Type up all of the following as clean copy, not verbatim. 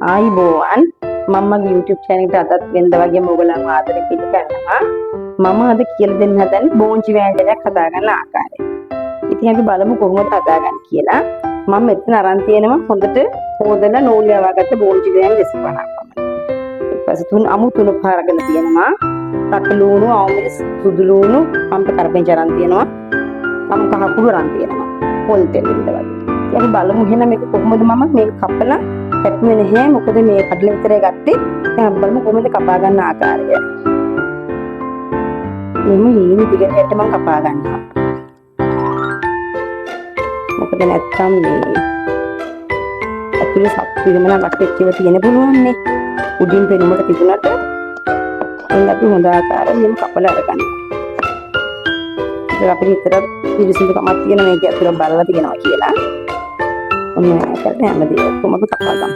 ආයිබෝවන් මමගේ YouTube channel එකට අදත් වෙනද වගේම ඔයගොල්ලන්ව ආදරේ පිළිගන්නවා. මම අද කියලා දෙන්න හදන්නේ බෝංචි වෑංජනයක් හදාගන්න ආකාරය. ඉතින් අපි බලමු කොහොමද හදාගන්නේ කියලා. මම මෙතන අරන් තියෙනවා හොඳට හොදලා නූල් යවාගත්ත බෝංචි වෑංජන 25ක් පමණ. ඊට පස්සේ අමු තුන පාරගෙන තියෙනවා. රට ලුණු, අවමිස්, සුදු ලුණු, අම්ප කරපෙන්ච අරන් තියෙනවා. මම කහ කුඩු අරන් තියෙනවා. පොල් තෙල් විතර වගේ. ඉතින් අපි බලමු එහෙනම් මේක කොහොමද මම මේක කපලා කැටුනේ නැහැ මොකද මේ කඩල විතරේ ගත්තේ. දැන් අපි බලමු කොහොමද කපා ගන්න ආකාරය. මෙන්න ඊනි දිගට මම කපා ගන්නවා. මොකද නැත්තම් මේ ඇතුලේ සප්පිරමන වටේච්චව තියෙන පුළුවන් නේ. උඩින් පෙනුමට තිබුණාට එන්න අපි හොඳ ආකාරයෙන් මෙන්න කපලා අරගන්නවා. ඒක අපිට විතර පිළිසිදුකමක් තියෙන මේක ඇතුලේ බලලා තියෙනවා කියලා. ඔන්න ඒකට හැමදේම කොහොමද කපා ගන්න.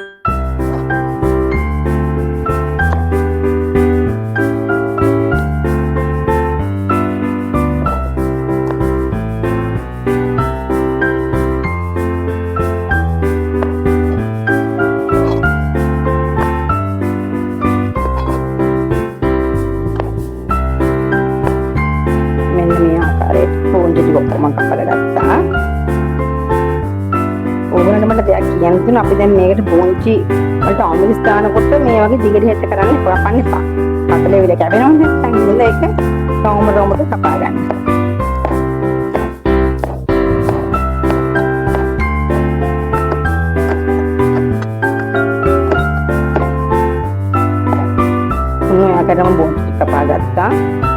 මෙන්න මේ ආකාරයට පොන්ජි ටික ඔක්කොම කපලා ගත්තා. ඕගොල්ලන්ට මට දෙයක් කියන්න තියෙනවා. අපි දැන් මේකට බෝංචි වලට අමුලි ස්ථානකොට මේ වගේ දිගට හෙට කරන්න කපන්න එපා. කටලේ විල කැපෙනවා නැත්නම් ඉන්න එක රවුමට කපා ගන්න. ඔයාකටම බෝංචි කපා ගත්තා.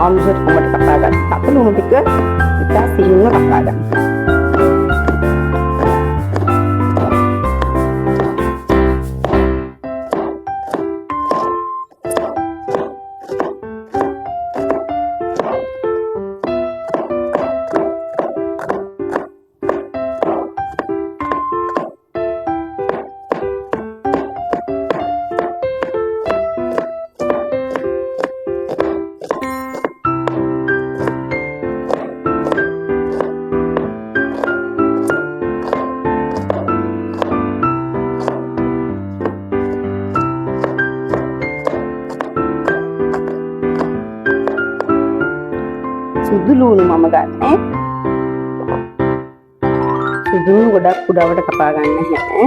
අමුසෙත් කොමට කපා ගත්තා. අපේ ලුණු ටික ඉතා සිහින්ව කපා ගන්න. සුදු ලුණු මම ගන්නේ. සුදු ලුණු ගොඩක් කුඩාවට කපා ගන්න නැහැ.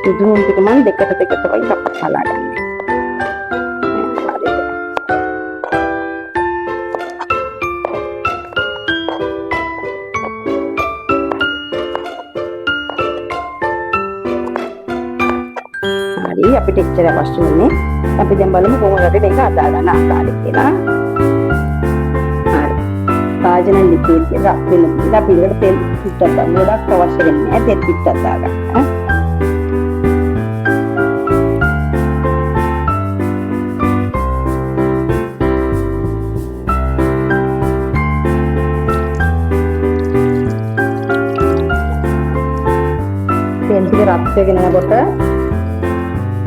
සුදු ලුණු ටික මම දෙකට වගේ කපලා ගන්න. හරි අපිට එච්චර අවශ්‍ය වෙන්නේ. අපි දැන් බලමු කොහොමද මේක හදා ගන්න ආකාරය කියලා. රාජන ලිපිය කියලා අපිට පිළිවෙල තෙල් පිටක් ගොඩක් අවශ්‍ය වෙන්නේ නැහැ. තෙල් පිටක් දාගන්න. තෙල් ටික රත් වෙගෙන යනකොට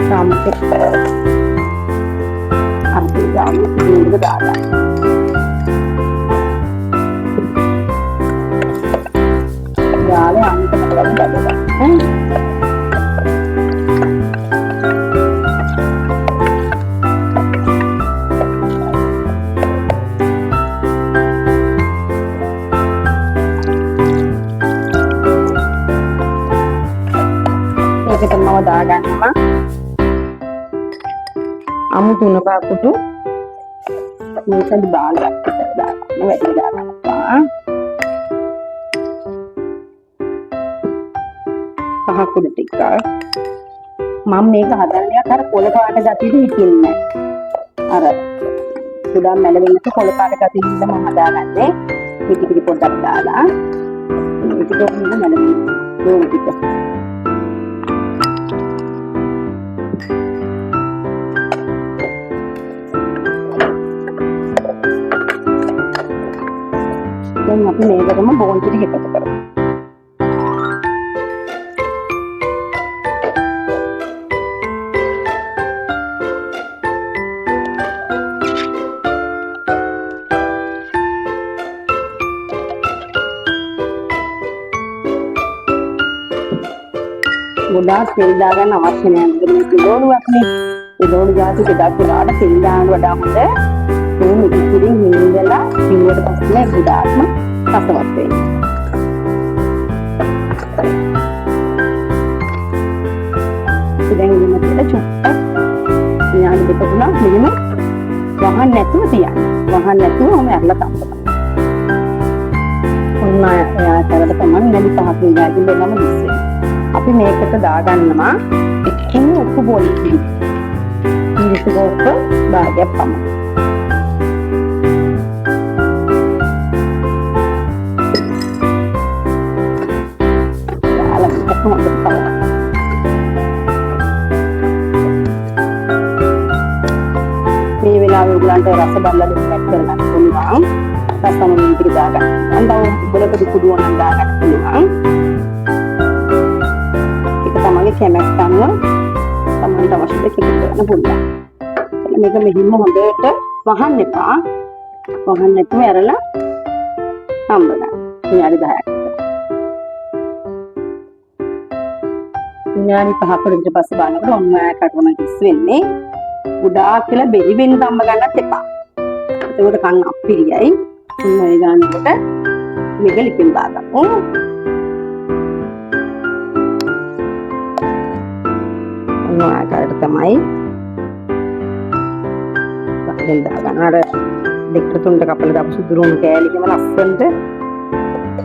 සම්පූර්ණ අපි දාගන්න. දාලා අන්තිමට බලන්න බඩගන්න. ඒකට මම දාගන්නවා අමු තුන පාකුතු මේකත් දාලා දාගන්න වැඩි දාගන්නවා. කහ කුඩු ටික මම මේක හදන්නේ අර කොළ පාට ගතියද හිටින්නේ අර සුදා මැලවෙන්නට කොළ පාට ගතියින්ද මම හදාගන්නේ පිටි පොඩ්ඩක් දාලා මේක දෙන්න මැලවෙන්න ඕන ටික දැන් අපි මේකටම බෝංචි ටික එකතු කරමු. ගොඩාක් තෙල් දාගන්න අවශ්‍ය නැහැ. මොකද මේ පිළෝඩුවක් නේ. පිළෝඩු જાති ගොඩාක් වෙලාවට තෙල් දාන්න වඩා හොඳ මේ මිරිසිරින් හිඳලා කිව්වට පස්සේ ගොඩාක්ම රසවත් වෙන්නේ. දැන් ඉන්න තියලා චුට්ටක් විනාඩි දෙක තුනක් මෙහෙම වහන්න නැතුව තියන්න. වහන්න නැතුව ඔහම ඇරලා තම්බන්න. ඔන්න එයාට තමයි විනාඩි 5ක් විනාඩි දෙකම ඉස්සෙල්ලා. අපි මේකට දාගන්නවා එක්කම උපු බෝලි ඉරිසි ගොප්ප භාගයක් පමණ. දාලා කොහොමද කරන්නේ? මේ වෙලාවේ උගලන්ට රස බලලා දෙයක් කරගන්න පුළුවන්. රසම මේකට දාගන්න. අන්දව උබලක දුකුඩු වුණා දාගන්න පුළුවන්. තමගේ කැමැත්ත අනුව තමන්ට අවශ්‍ය දෙයක් කරන්න පුළුවන්. මේක මෙහිම හොඳට වහන්න එපා. වහන්න නැතුව ඇරලා තම්බලා විනාඩි 10ක්. විනාඩි 5ක් විතර පස්සේ බලනකොට ඔන්න කටවම කිස් වෙන්නේ. ගොඩාක් කියලා බෙරි වෙන්න තම්බ ගන්නත් එපා. ඒකට කන්න අප්පිරියයි. ඔන්න ඒ ගන්නකොට මේක ලිපින් දාගමු. ආකාරයට තමයි වහගෙන දාගන්න. අර දෙක තුනට කපලා දාපු සුදුරුණු කෑලිකම ලස්සනට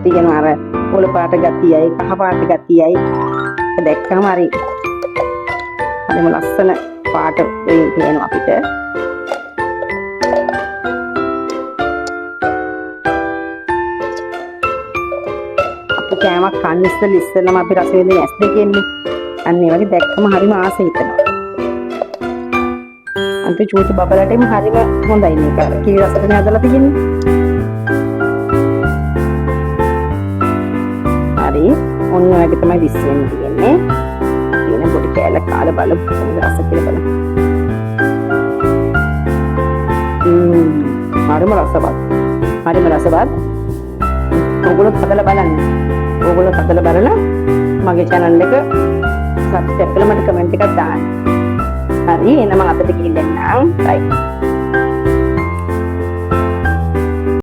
තියෙනවා. අර පොළ පාට ගතියයි කහ පාට ගතියයි දැක්කම හරි හරිම ලස්සන පාට වෙනවා අපිට. අපි කෑමක් කන්න ඉස්සෙල්ලම අපි රස විඳින ඇස් දෙකෙන්නේ. අන්න ඒ වගේ දැක්කම හරිම ආස හිතෙනවා. අන්තිම චූටි බබලටම හරිම හොඳයි මේක. කිරි රසට හදලා තියෙන්නේ. හරි. ඔන්න ඔයගේ තමයි විශ්වෙන්න තියෙන්නේ. තියෙන පොඩි කෑල්ල කාලා බලමු කොහොමද රස කියලා බලමු. හරිම රසවත්. හරිම රසවත්. ඔයගොල්ලෝ හදලා බලන්න. ඔයගොල්ලෝ හදලා බලලා මගේ channel එක සබ්ස්ක්‍රයිබ් කරලා මට කමෙන්ට් එකක් දාන්න. හරි එහෙනම් මම අතට ගිහින් දෙන්නම්. බයි.